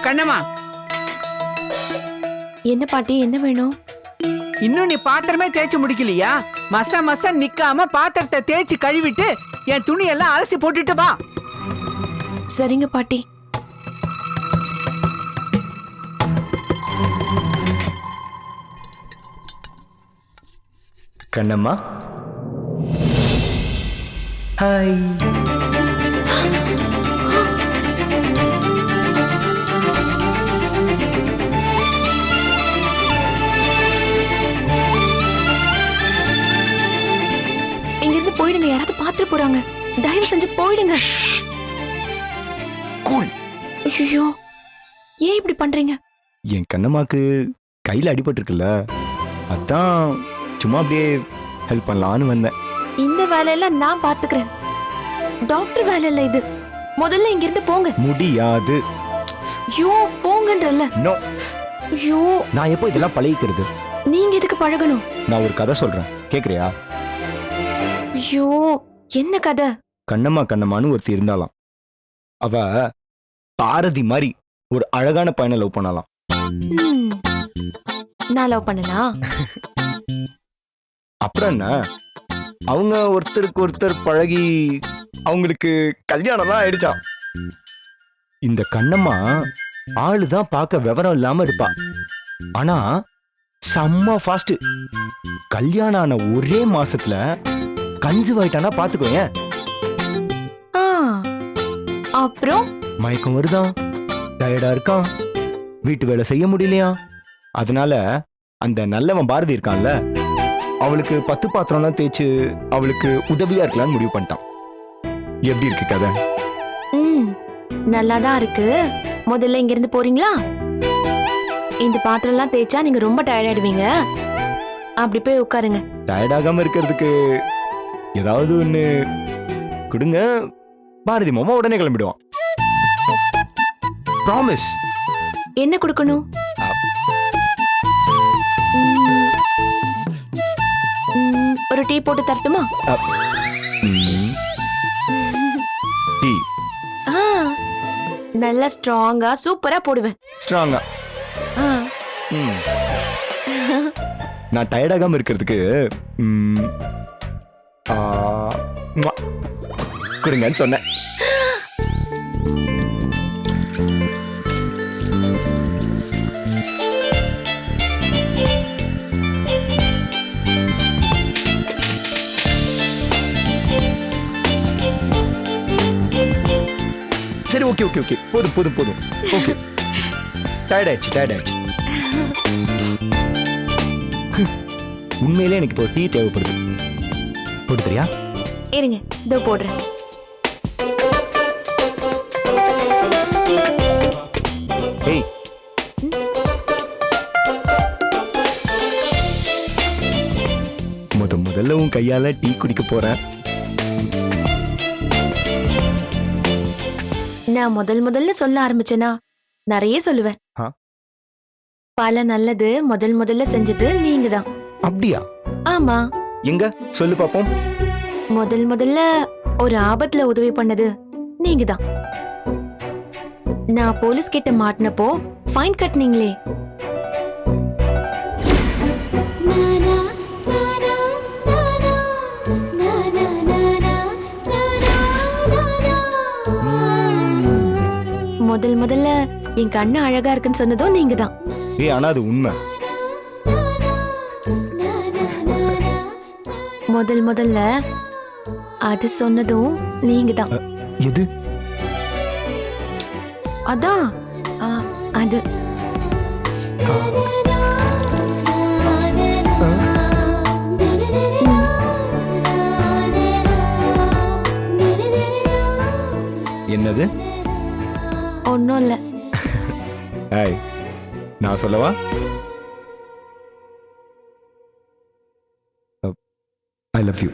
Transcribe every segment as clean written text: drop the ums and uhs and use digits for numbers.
கண்ணம்மா, என்ன பாட்டி, என்ன வேணும்? இன்னும் நீ பாத்திரமே தேய்ச்சு முடிக்கலையா? மச நிக்காம பாத்திரத்தை தேய்ச்சு கழுவிட்டு என் துணியெல்லாம் அலசி போட்டுட்டு வா. சரிங்க பாட்டி. கண்ணம்மா, ஹாய். இங்கிருந்து போயிடுங்க, யாராவது பாத்துட்டு போறாங்க. தயவு செஞ்சு போயிடுங்க. கூல். ஐயோ, ஏன் இப்படி பண்றீங்க? என் கண்ணம்மாக்கு கையில அடிபட்டு இருக்குல்ல, அதான் சும்மா அப்படியே ஹெல்ப் பண்ணலான்னு வந்தேன். இந்த வேலையெல்லாம் நான் பாத்துக்கிறேன். டாக்டர் வேலை இல்ல இது. முதல்ல இங்க இருந்து போங்க. முடியாது. ஐயோ, போங்கன்றல்ல. நோ. ஐயோ, நான் எப்போ இதெல்லாம் பழகிக்கிறது? நீங்க எதுக்கு பழகணும்? நான் ஒரு கதை சொல்றேன், கேக்குறியா? ஐயோ, என்ன கதை? கண்ணம்மான்னு ஒருத்தி இருந்தாலாம். அவ பாரதி மாதிரி ஒரு அழகான பையனை லவ் பண்ணலாம். ம், நான் லவ் பண்ணனா? அப்புறம் என்ன, அவங்க ஒருத்தருக்கு ஒருத்தர் பழகி அவங்களுக்கு கல்யாணம்லாம் ஆயிடுச்சான். இந்த கண்ணம்மா ஆளுதான் பார்க்க விவரம் இல்லாம இருப்பா, ஆனா செம்ம ஃபாஸ்ட். கல்யாணம் ஆன ஒரே மாசத்துல கன்சீவ் ஆயிட்டானா பாத்துக்கோங்க. ஆ, அப்புறம் மயக்கம் வருதான், டயர்டா இருக்கான், வீட்டு வேலை செய்ய முடியலையா. அதனால அந்த நல்லவன் பாரதி இருக்கான்ல, அவளுக்கு 10 பாத்திரம்லாம் தேய்ச்சு அவளுக்கு உதவியா இருக்கலாம்னு முடிவு பண்ணிட்டான். எப்படி இருக்கு கதை? ம், நல்லாதான் இருக்கு. முதல்ல இங்க இருந்து போறீங்களா? இந்த பாத்திரம் எல்லாம் தேய்ச்சா நீங்க ரொம்ப டயர்ட் ஆயிடுவீங்க. அப்படி போய் உட்காருங்க. டயர்டாகாம இருக்கிறதுக்கு ஏதாவது ஒண்ணு கொடுங்க. பாரதி மாமா உடனே கிளம்பிடுவான். ப்ராமிஸ். என்ன கொடுக்கணும்? ஒரு டீ போட்டு தரட்டுமா? டீ நல்லா ஸ்ட்ராங்கா சூப்பரா போடுவேன். ஸ்ட்ராங்கா? ஆ. நான் டயர்டாகாம இருக்கிறதுக்கு கொடுங்கன்னு சொன்னேன். சரி, ஓகே ஓகே ஓகே, போதும் போதும் போதும். ஓகே, டயர்ட் ஆயிடுச்சு. உண்மையிலே எனக்கு இப்போ டீ தேவைப்படுது. போடுறியா? இருங்க, இதோ போடுறேன். ஏய், முதல்ல உன் கையால டீ குடிக்க போறேன். நான் முதல்ல சொல்ல ஆரம்பிச்சேனா நிறைய சொல்லுவேன். பல நல்லது முதல்ல செஞ்சது நீங்க தான். அப்படியா? ஆமா. எங்க சொல்லு பாப்போம். முதல்ல ஒரு ஆபத்துல உதவி பண்ணது நீங்க தான். நான் போலீஸ் கிட்ட மாட்டினப்போ ஃபைன் கட்டினீங்களே. முதல்ல என் கண்ணு அழகா இருக்குன்னு சொன்னதும் நீங்க தான். ஏய், ஆனா அது உண்மை. முதல்ல அது சொன்னதும் நீங்க தான். எது? அதான் அது. என்னது? ஒன்னும் இல்ல. ஏய், நான் சொல்லவா? I love you.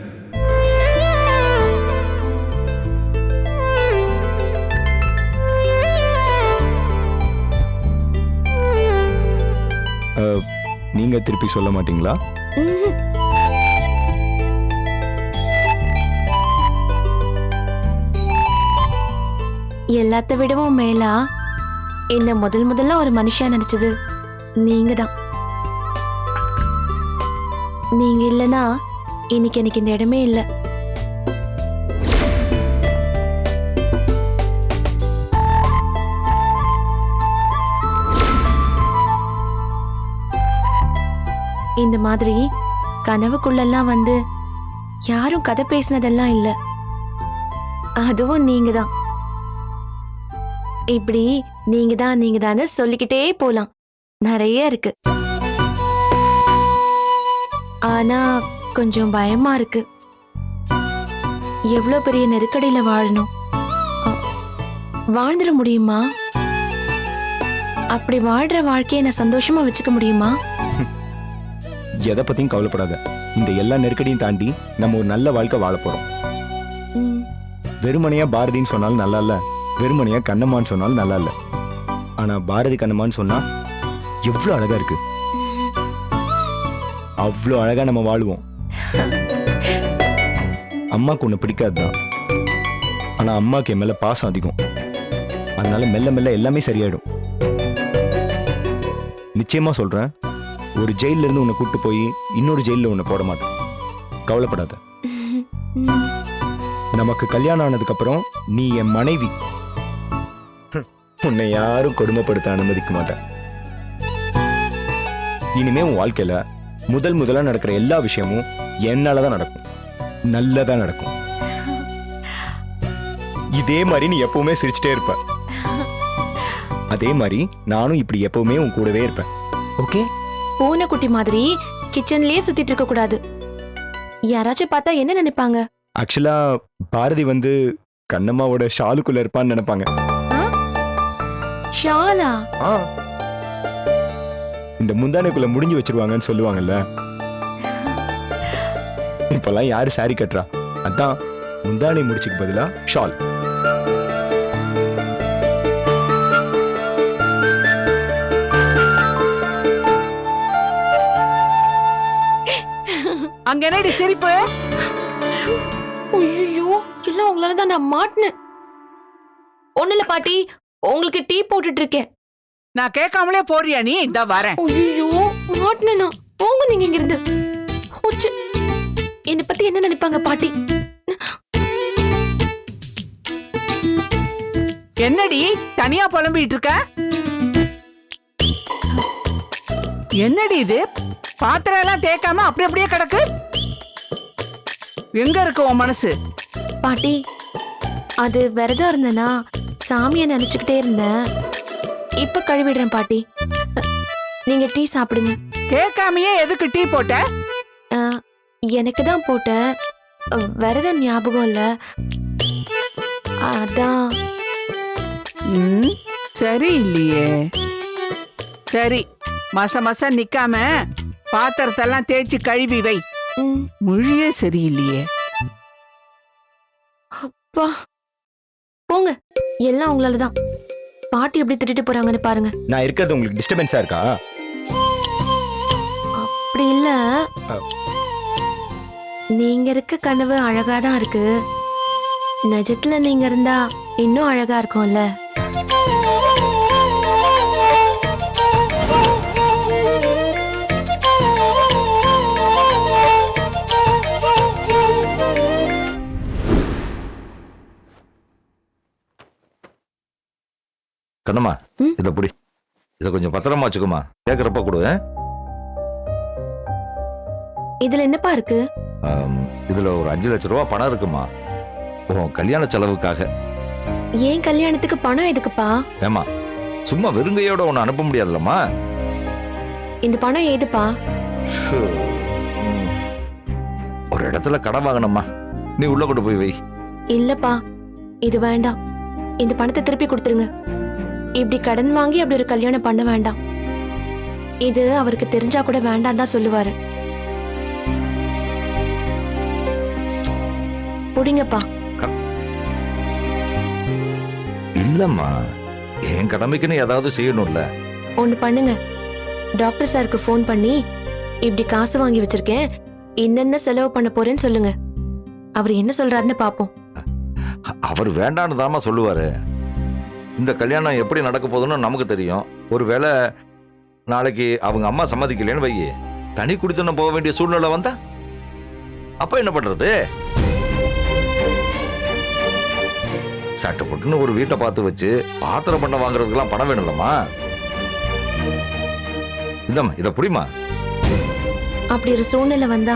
நீங்க திருப்பி சொல்ல மாட்டீங்களா? எல்லாத்த விடவும் மேலா என்ன முதல்ல ஒரு மனுஷா நினைச்சது நீங்க தான். நீங்க இல்லனா இன்னைக்கு எனக்கு இந்த இடமே இல்ல. இந்த மாதிரி கனவுக்குள்ளெல்லாம் வந்து யாரும் கதை பேசினதெல்லாம் இல்ல. அதுவும் நீங்க தான். இப்படி நீங்க தான்னு சொல்லிக்கிட்டே போலாம், நிறைய இருக்கு. ஆனா கொஞ்சம் பயமா இருக்கு. எவ்வளவு பெரிய நெருக்கடியில வாழணும், வாழ்ந்துட முடியுமா? அப்படி வாழ்ற வாழ்க்கையை நான் சந்தோஷமா வச்சுக்க முடியுமா? எதை பத்தியும் கவலைப்படாத. இந்த எல்லா நெருக்கடியும் தாண்டி நம்ம ஒரு நல்ல வாழ்க்கை வாழ போறோம். வெறுமனையா பாரதின்னு சொன்னாலும் நல்லா இல்ல, வெறுமனையா கண்ணம்மான்னு சொன்னாலும் நல்லா இல்ல. ஆனா பாரதி கண்ணம்மான்னு சொன்னா எவ்வளவு அழகா இருக்கு. அவ்வளவு அழகா நம்ம வாழுவோம். அம்மாக்கு ஒண்ணு பிடிக்காதுதான், ஆனா அம்மாக்கு என் மேல பாசம் அதிகம். அதனால மெல்ல மெல்ல எல்லாமே சரியாயிடும். நிச்சயமா சொல்றேன், ஒரு ஜெயில இருந்து உன்னை கூட்டு போய் இன்னொரு ஜெயில உன்னை போட மாட்டேன். கவலைப்படாத. நமக்கு கல்யாணம் ஆனதுக்கு அப்புறம் நீ என் மனைவி. உன்னை யாரும் கொடுமைப்படுத்த அனுமதிக்க மாட்டேன். இனிமே உன் வாழ்க்கையில முதல்ல நடக்கிற எல்லா விஷயமும் என்னாலதான் நடக்கும், நல்லதா நடக்கும். இதே மாதிரி நீ எப்பவுமே சிரிச்சுட்டே இருப்ப. அதே மாதிரி நானும் இப்படி எப்பவுமே உன் கூடவே இருப்பேன். ஓகே? பூனைக்குட்டி மாதிரி கிச்சன்லயே சுத்திட்டு இருக்க கூடாது. யாராச்சும் பார்த்தா என்ன நினைப்பாங்க? ஆக்சுவலா பாரதி வந்து கண்ணம்மாவோட ஷாலுக்குள்ள இருப்பான்னு நினைப்பாங்க. ஷாலா? இந்த முந்தானைக்குள்ள முடிஞ்சு வச்சிருவாங்கன்னு சொல்லுவாங்கல்ல. இப்பெல்லாம் யாரு சாரி கட்டுறா? அதான் முந்தானை முடிச்சுக்கு பதிலா ஷால். அங்க என்னடி சிரிப்பு? ஐயோ, எல்லாம் உங்களாலதான் நான் மாட்டினேன். ஒண்ணுல பாட்டி, உங்களுக்கு டீ போட்டுட்டு இருக்கேன். நான் கேட்காமலே போறியா நீ? இந்த வரேன். ஐயோ, மாட்டினா போங்க நீங்க இங்க இருந்து. என்னை பத்தி என்ன நினைப்பாங்க பாட்டி? என்னடி தனியா புலம்பிட்டு இருக்க? என்னடி இது? பாத்திரம் எல்லாம் தேய்க்காம அப்படியே கிடக்கு. எங்க இருக்கு உன் மனசு? பாட்டி, அது விரதம் இருந்தேனா சாமியை நினைச்சுக்கிட்டே இருந்தேன். இப்ப கழுவிடுறேன் பாட்டி. நீங்க டீ சாப்பிடுங்க. கேட்காமையே எதுக்கு டீ போட்ட? எனக்கு தான் போட்டேன், விரதம் ஞாபகம் இல்ல, அதான். சரி இல்லையே. சரி, மச நிக்காம பாத்திரத்தெல்லாம் தேய்ச்சி கழுவி வை. மொழியே சரியில்லையே. அப்பா போங்க, எல்லாம் உங்களாலதான். பாட்டி எப்படி திட்டிட்டு போறாங்கன்னு பாருங்க. நான் இருக்கிறது உங்களுக்கு டிஸ்டர்பன்ஸா இருக்கா? அப்படி இல்ல, நீங்க இருக்க கனவு அழகாதான் இருக்கு. நிஜத்துல நீங்க இருந்தா இன்னும் அழகா இருக்கும்ல. கண்ணம்மா, இத புடி. இத கொஞ்சம் பத்திரமா வச்சுக்கோமா, கேக்குறப்ப கொடு. இதுல என்னப்பா இருக்கு? இதுல ஒரு 5 லட்சம் ரூபாய் பணம் இருக்குமா, உன் கல்யாண செலவுக்காக. ஏன் கல்யாணத்துக்கு பணம் எதுக்குப்பா? ஏமா, சும்மா வெறுங்கையோட உன்னை அனுப்ப முடியாதுல்லம்மா. இந்த பணம் ஏதுப்பா? ஒரு இடத்துல கடன் வாங்கணும்மா, நீ உள்ள கொண்டு போய் வை. இல்லப்பா, இது வேண்டாம். இந்த பணத்தை திருப்பி கொடுத்துருங்க. இப்படி கடன் வாங்கி அப்படி ஒரு கல்யாணம் பண்ண வேண்டாம். இது அவருக்கு தெரிஞ்சா கூட வேண்டாம் தான் சொல்லுவாரு. புடிங்கப்பா. இல்லம்மா, என் கடமைக்குன்னு ஏதாவது செய்யணும்ல. ஒண்ணு பண்ணுங்க, டாக்டர் சாருக்கு ஃபோன் பண்ணி இப்படி காசு வாங்கி வச்சிருக்கேன், என்னென்ன செலவு பண்ண போறேன்னு சொல்லுங்க. அவர் என்ன சொல்றாருன்னு பாப்போம். அவர் வேண்டான்னு தாமா சொல்லுவாரு. இந்த கல்யாணம் எப்படி நடக்க போகுதுன்னு நமக்கு தெரியும். ஒருவேளை நாளைக்கு அவங்க அம்மா சம்மதிக்கலைன்னு வையே, தனி குடித்தனம் போக வேண்டிய சூழ்நிலை வந்தா அப்ப என்ன பண்றது? சட்டப்பட்டுன்னு ஒரு வீட்டை பார்த்து வச்சு பாத்திரம் பண்ண வாங்குறதுக்கெல்லாம் பணம் வேணும்லம்மா. இந்தம்மா இத புரியுமா? அப்படி ஒரு சூழ்நிலை வந்தா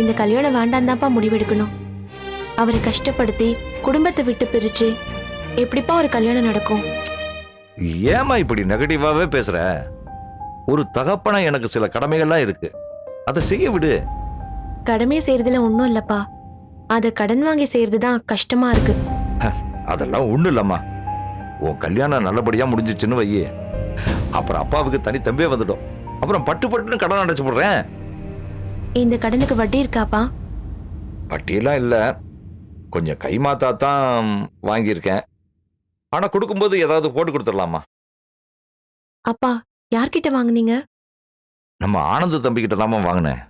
இந்த கல்யாணம் வேண்டாம் தான்ப்பா முடிவெடுக்கணும். அவரை கஷ்டப்படுத்தி குடும்பத்தை விட்டு பிரிச்சு எப்படிப்பா ஒரு கல்யாணம் நடக்கும்? ஏமா இப்படி நெகட்டிவாவே பேசுற? ஒரு தகப்பனா எனக்கு சில கடமைகள்லாம் இருக்கு, அதை செய்ய விடு. கடமையை செய்யறதுல ஒண்ணும் இல்லப்பா, அத கடன் வாங்கி செய்யறதுதான் கஷ்டமா இருக்கு. அதெல்லாம் ஒண்ணு இல்லம்மா. உன் கல்யாணம் நல்லபடியா முடிஞ்சிச்சுன்னு வையே, அப்புறம் அப்பாவுக்கு தனி தம்பியே வந்துடும். அப்புறம் பட்டு பட்டுன்னு கடன் அடைச்சு போடுறேன். இந்த கடனுக்கு வட்டி இருக்காப்பா? வட்டியெல்லாம் இல்ல, கொஞ்சம் கைமாத்தாத்தான் வாங்கியிருக்கேன். ஆனா கொடுக்கும்போது ஏதாவது போட்டு கொடுத்துடலாமா? அப்பா யார்கிட்ட வாங்குனீங்க? நம்ம ஆனந்த தம்பி கிட்ட தாமா வாங்கினேன்.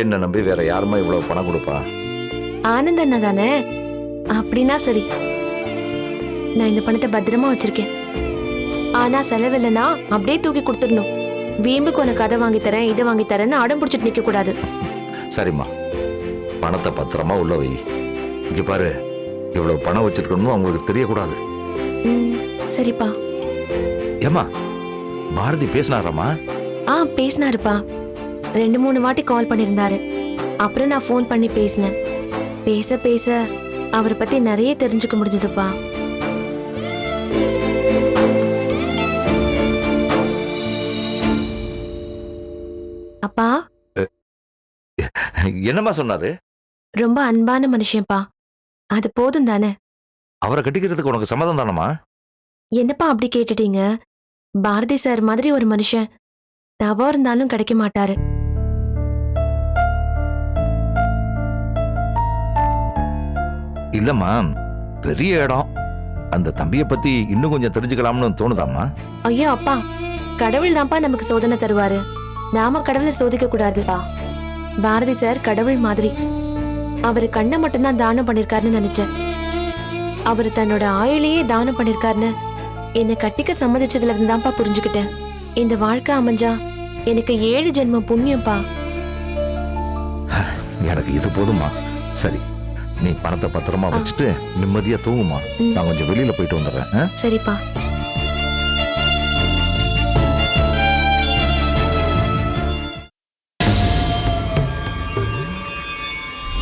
என்ன நம்பி வேற யாருமா இவ்வளவு பணம் கொடுப்பா? ஆனந்த் அண்ணா தானே? அப்படின்னா சரி, நான் இந்த பணத்தை பத்திரமா வச்சிருக்கேன். ஆனா செலவில்லைன்னா அப்படியே தூக்கி கொடுத்துடணும். வீம்புக்கு உனக்கு அதை வாங்கி தரேன் இதை வாங்கி தரேன்னு அடம் பிடிச்சிட்டு நிக்க கூடாது. சரிம்மா, பணத்தை பத்திரமா உள்ள வை. இங்க பாரு, இவ்வளவு பணம் வச்சிருக்கணும் அவங்களுக்கு தெரியக்கூடாது. சரிப்பா. ஏமா பாரதி பேசினாராமா? பேசினாருப்பா. 2-3 வாட்டி கால் பண்ணிருந்தாரு. அப்புறம் நான் ஃபோன் பண்ணி பேசினேன். பேச பேச அவரை பத்தி நிறைய தெரிஞ்சுக்க முடிஞ்சதுப்பா. அப்பா என்னம்மா சொன்னாரு? ரொம்ப அன்பான மனுஷன்ப்பா, அது போதும் தானே? அவரை கட்டிக்கிறதுக்கு உனக்கு சம்மதம் தானம்மா? என்னப்பா அப்படி கேட்டுட்டீங்க? பாரதி சார் மாதிரி ஒரு மனுஷன் தவறு இருந்தாலும் கிடைக்க மாட்டாரு. இல்லம்மா, பெரிய இடம். அந்த தம்பியை பத்தி இன்னும் கொஞ்சம் தெரிஞ்சுக்கலாம்னு தோணுதாம்மா? ஐயோ அப்பா, கடவுள் தான்ப்பா நமக்கு சோதனை தருவாரு. நாம கடவுளை சோதிக்க கூடாதுப்பா. பாரதி சார் கடவுள் மாதிரி. அவரு கண்ணை மட்டும்தான் தானம் பண்ணிருக்காருன்னு நினைச்சேன். அவரு தன்னோட ஆயுளையே தானம் பண்ணிருக்காருன்னு என்னை கட்டிக்க சம்மதிச்சதுல இருந்தான்ப்பா புரிஞ்சுக்கிட்டேன். இந்த வாழ்க்கை அமைஞ்சா எனக்கு 7 ஜென்மம் புண்ணியம்ப்பா. எனக்கு இது போதுமா. சரி, நீ பணத்தை பத்திரமா வச்சுட்டு நிம்மதியா தூங்குமா. நான் கொஞ்சம் வெளியில போயிட்டு வந்துடுறேன். சரிப்பா.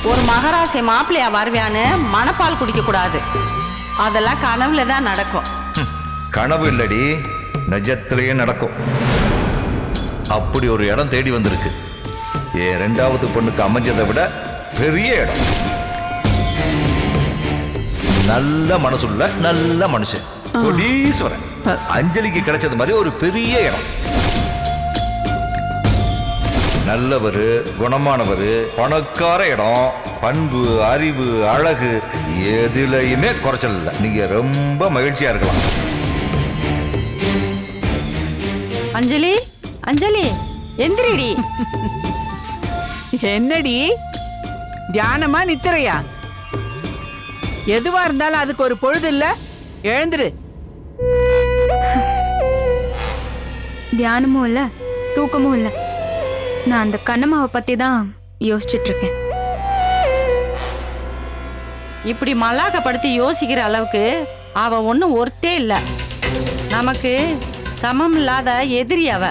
ஒரு மகராசி மாப்பிள்ளையா வருவியான்னு மனப்பால் குடிக்க கூடாது. அதெல்லாம் கனவுல தான் நடக்கும். கனவு இல்லடி, நிஜத்திலேயே நடக்கும். அப்படி ஒரு இடம் தேடி வந்திருக்கு. என் 2வது பொண்ணுக்கு அமைஞ்சதை விட பெரிய இடம். நல்ல மனசுள்ள நல்ல மனுஷன், கோடீஸ்வரன். அஞ்சலிக்கு கிடைச்சது மாதிரி ஒரு பெரிய இடம். நல்லவரு, குணமானவரு, பணக்கார இடம். பண்பு, அறிவு, அழகு எதுலையுமே குறைச்சல் இல்லை. நீங்க ரொம்ப மகிழ்ச்சியா இருக்கலாம். அஞ்சலி, அஞ்சலி எந்திரிடி. என்னடி தியானமா நித்திரையா? எதுவா இருந்தாலும் அதுக்கு ஒரு பொழுது இல்ல. எழுந்துரு. தியானமும் இல்ல, தூக்கமும் இல்ல. நான் அந்த கண்ணம்மாவை பத்தி தான் யோசிச்சுட்டு இருக்கேன். இப்படி மல்லாக்கப்படுத்தி யோசிக்கிற அளவுக்கு அவ ஒன்னும் ஒருத்தே இல்ல. நமக்கு சமம் இல்லாத எதிரி அவ.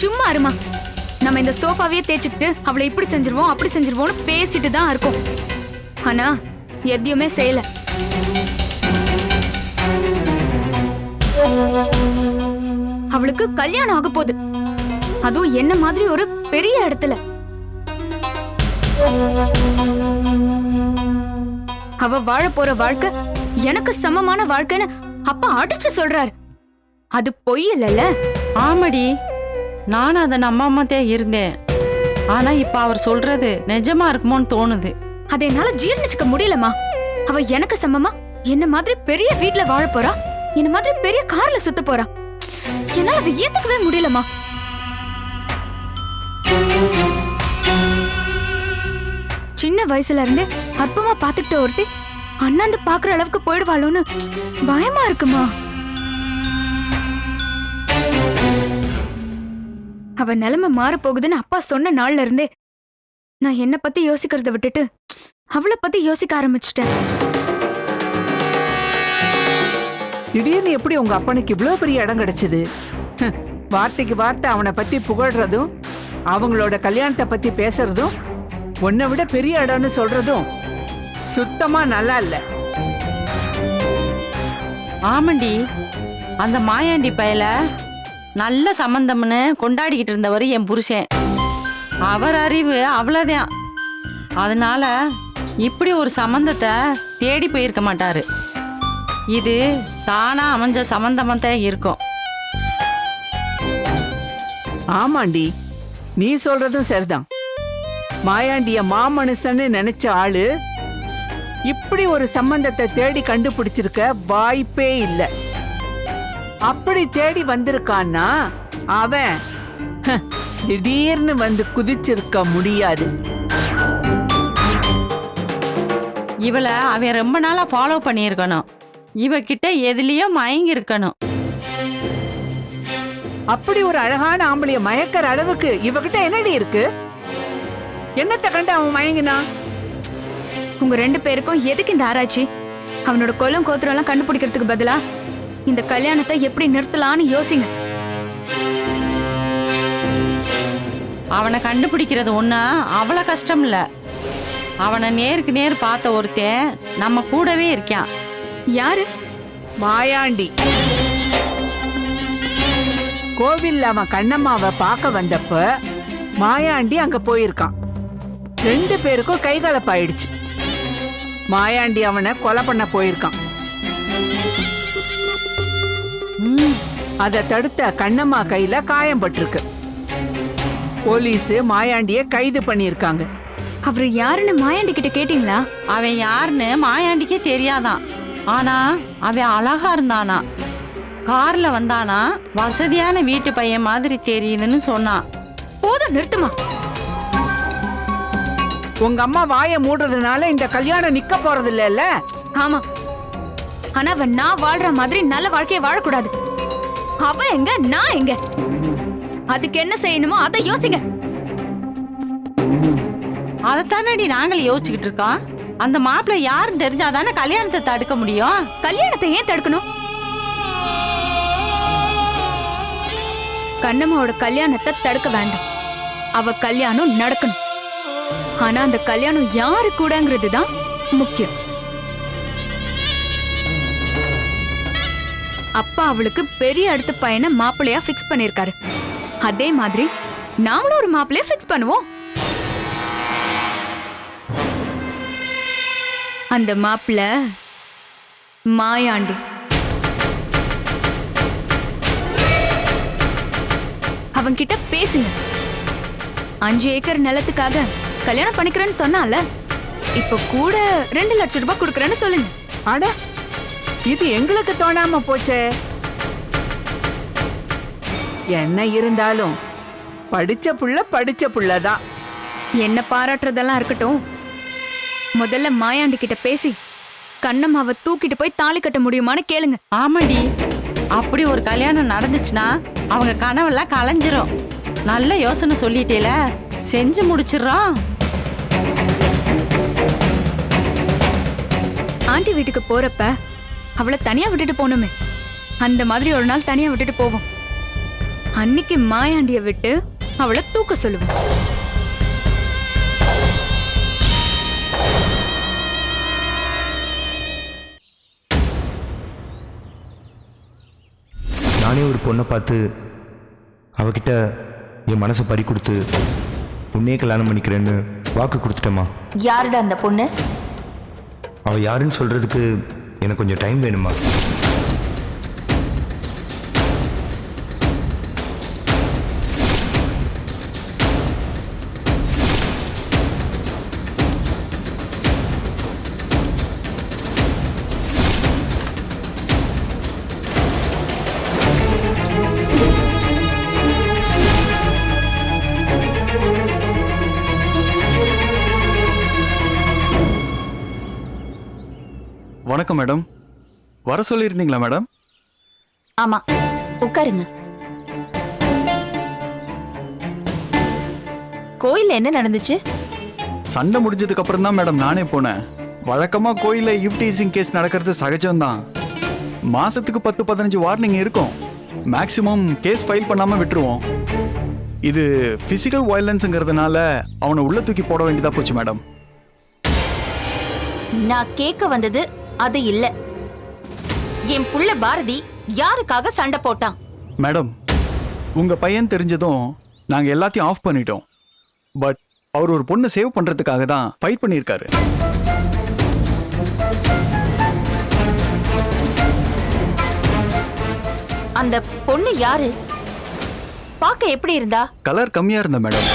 சும்மா இருமா. நம்ம இந்த சோஃபாவே தேய்ச்சிக்கிட்டு அவளை இப்படி செஞ்சிருவோம் அப்படி செஞ்சிருவோம்னு பேசிட்டு தான் இருக்கோம். ஆனா எதையுமே செய்யல. அவளுக்கு கல்யாணம் ஆக போகுது, அதுவும் என்ன மாதிரி ஒரு பெரிய இடத்துல. அவ வாழ போற வாழ்க்கை எனக்கு சமமான வாழ்க்கைன்னு அப்பா அடிச்சு சொல்றாரு. அது பொய் இல்லைல்ல? ஆமாடி, நானும் அதை நம்பாமத்தே இருந்தேன். ஆனா இப்ப அவர் சொல்றது நிஜமா இருக்குமோன்னு தோணுது. அதை என்னால ஜீர்ணிச்சுக்க முடியலமா. அவ எனக்கு சமமா என்ன மாதிரி பெரிய வீட்ல வாழ போறா, என்ன மாதிரி பெரிய கார்ல சுத்த போறா. என்னால அதை ஏத்துக்கவே முடியலமா. சின்ன வயசுல இருந்து அற்பமா பாத்துக்கிட்ட ஒருத்தி அண்ணாந்து பாக்குற அளவுக்கு போயிடுவாளோன்னு பயமா இருக்குமா. அவ நிலைமை மாற போகுதுன்னு அப்பா சொன்ன நாள்ல இருந்தே நான் என்ன பத்தி யோசிக்கிறத விட்டுட்டு அவளை பத்தி யோசிக்க ஆரம்பிச்சிட்டேன். திடீர்னு எப்படி உங்க அப்பனுக்கு இவ்வளவு பெரிய இடம் கிடைச்சது? வார்த்தைக்கு வார்த்தை அவனை பத்தி புகழ்றதும் அவங்களோட கல்யாணத்தை பத்தி பேசுறதும் உன்னை விட பெரிய இடம்னு சொல்றதும் சுத்தமா நல்லா இல்ல. ஆமாண்டி, அந்த மாயாண்டி பயல நல்ல சம்பந்தம்னு கொண்டாடிக்கிட்டு இருந்தவர் என் புருஷன். அவர் அறிவு அவ்வளவுதான். அதனால இப்படி ஒரு சம்பந்தத்தை தேடி போயிருக்க மாட்டாரு. இது தானா அமைஞ்ச சம்பந்தமா தான் இருக்கும். ஆமாண்டி, நீ சொல்றதும் சரிதான். மாயாண்டிய மாமனுஷன்னு நினைச்ச ஆளு இப்படி ஒரு சம்பந்தத்தை தேடி கண்டுபிடிச்சிருக்க வாய்ப்பே இல்லை. அப்படி தேடி வந்திருக்கான்னா அவன் திடீர்னு வந்து குதிச்சிருக்க முடியாது. இவளை அவன் ரொம்ப நாளா ஃபாலோ பண்ணியிருக்கணும். இவகிட்ட எதுலயோ மயங்கி இருக்கணும். அப்படி ஒரு அழகான ஆம்பளைய மயக்கிற அளவுக்கு இவகிட்ட என்னடி இருக்கு? என்னத்தை கண்டு அவன் மயங்கினா? உங்க 2 பேருக்கும் எதுக்கு இந்த ஆராய்ச்சி? அவனோட கொலம் கோத்திரம் எல்லாம் கண்டுபிடிக்கிறதுக்கு பதிலா இந்த கல்யாணத்தை எப்படி நிறுத்தலான்னு யோசிங்க. அவனை கண்டுபிடிக்கிறது ஒண்ணா அவ்வளவு கஷ்டம் இல்ல. அவனை நேருக்கு நேர் பார்த்த ஒருத்தன் நம்ம கூடவே இருக்கான். யாரு? மாயாண்டி. கோவில்ல அவன் கண்ணம்மாவை பார்க்க வந்தப்ப மாயாண்டி அங்க போயிருக்கான். 2 பேருக்கும் கைகலப்பாயிடுச்சு. மாயாண்டி அவனை கொலை பண்ண போயிருக்கான். அதை தடுத்த கண்ணம்மா கையில காயம் பட்டிருக்கு. போலீஸ் மாயாண்டிய கைது பண்ணிருக்காங்க. அவரு யாருன்னு மாயாண்டி கிட்ட கேட்டீங்களா? அவன் யாருன்னு மாயாண்டிக்கே தெரியாதான். ஆனா அவன் அழகா இருந்தானா, கார்ல வந்தானா, வசதியான வீட்டு பையன் மாதிரி தெரியுதுன்னு சொன்னான். போதும், நிறுத்துமா. உங்க அம்மா வாயை மூடுறதுனால இந்த கல்யாணம் நிக்க போறது இல்ல. ஆமா, ஆனா அவன் நான் வாழ்ற மாதிரி நல்ல வாழ்க்கைய வாழக்கூடாது. அவ எங்க, நான் எங்க? அதுக்கு என்ன செய்யணுமோ அதை யோசிங்க. அதைத்தானடி நாங்களும் யோசிச்சுக்கிட்டு இருக்கோம். அந்த மாப்பிள்ளை யாருன்னு தெரிஞ்சாதானே கல்யாணத்தை தடுக்க முடியும். கல்யாணத்தை ஏன் தடுக்கணும்? கண்ணம்மாவோட கல்யாணத்தை தடுக்க வேண்டாம். அவ கல்யாணம் நடக்கணும். ஆனா அந்த கல்யாணம் யாரு கூடங்கிறது தான் முக்கியம். அப்பா அவளுக்கு பெரிய அடுத்த பையனை மாப்பிள்ளையா ஃபிக்ஸ் பண்ணிருக்காரு. அதே மாதிரி நாமளும் ஒரு மாப்பிள்ளைய ஃபிக்ஸ் பண்ணுவோம். அந்த மாப்பிள்ளை மாயாண்டி. அவன்கிட்ட பேசுங்க. 5 ஏக்கர் நிலத்துக்காக கல்யாணம் பண்ணிக்கிறேன்னு சொன்னால, இப்ப கூட 2 லட்சம் ரூபாய் கொடுக்கறேன்னு சொல்லுங்க. அட, இது எங்களுக்கு தோணாம போச்சே. என்ன இருந்தாலும் படிச்ச புள்ளதான். என்ன பாராட்டுறதெல்லாம் இருக்கட்டும். முதல்ல மாயாண்டி கிட்ட பேசி கண்ணம்மாவை தூக்கிட்டு போய் தாலி கட்ட முடியுமான்னு கேளுங்க. ஆமாடி, அப்படி ஒரு கல்யாணம் நடந்துச்சுன்னா அவங்க கனவெல்லாம் கலைஞ்சிரும். நல்ல யோசனை சொல்லிட்டேல, செஞ்சு முடிச்சிடுறோம். ஆண்டி வீட்டுக்கு போறப்ப அவளை தனியா விட்டுட்டு போகணுமே, அந்த மாதிரி ஒரு நாள் தனியா விட்டுட்டு போவோம். அன்னைக்கு மாயாண்டிய விட்டு அவளை தூக்க சொல்லுவோம். நானே ஒரு பொண்ணை பார்த்து அவகிட்ட என் மனசை பறி கொடுத்து உன்னையே கல்யாணம் பண்ணிக்கிறேன்னு வாக்கு கொடுத்துட்டேம்மா. யாருடா அந்த பொண்ணு? அவள் யாருன்னு சொல்கிறதுக்கு எனக்கு கொஞ்சம் டைம் வேணுமா? வணக்கம் மேடம். வர சொல்லியிருந்தீங்களா மேடம்? ஆமா, உட்காருங்க. கோயில்ல என்ன நடந்துச்சு? சண்டை முடிஞ்சதுக்கு அப்புறம் தான் மேடம் நானே போனேன். வழக்கமா கோயில்ல ஈவ்டீசிங் கேஸ் நடக்கிறது சகஜம்தான். மாசத்துக்கு 10-15 வார்னிங் இருக்கும். மேக்சிமம் கேஸ் ஃபைல் பண்ணாம விட்டுருவோம். இது பிசிக்கல் வயலன்ஸ்ங்கிறதுனால அவனை உள்ள தூக்கி போட வேண்டியதா போச்சு மேடம். நான் கேட்க வந்தது அது இல்ல. என் புள்ள பாரதி யாருக்காக சண்டை போட்டான்? மேடம், உங்க பையன் தெரிஞ்சதும் நாங்க எல்லாத்தையும் ஆஃப் பண்ணிட்டோம். பட் அவர் ஒரு பொண்ணை சேவ் பண்றதுக்காக தான் ஃபைட் பண்ணியிருக்காரு. அந்த பொண்ணு யாரு? பார்க்க எப்படி இருந்தா? கலர் கம்மியா இருந்த மேடம்.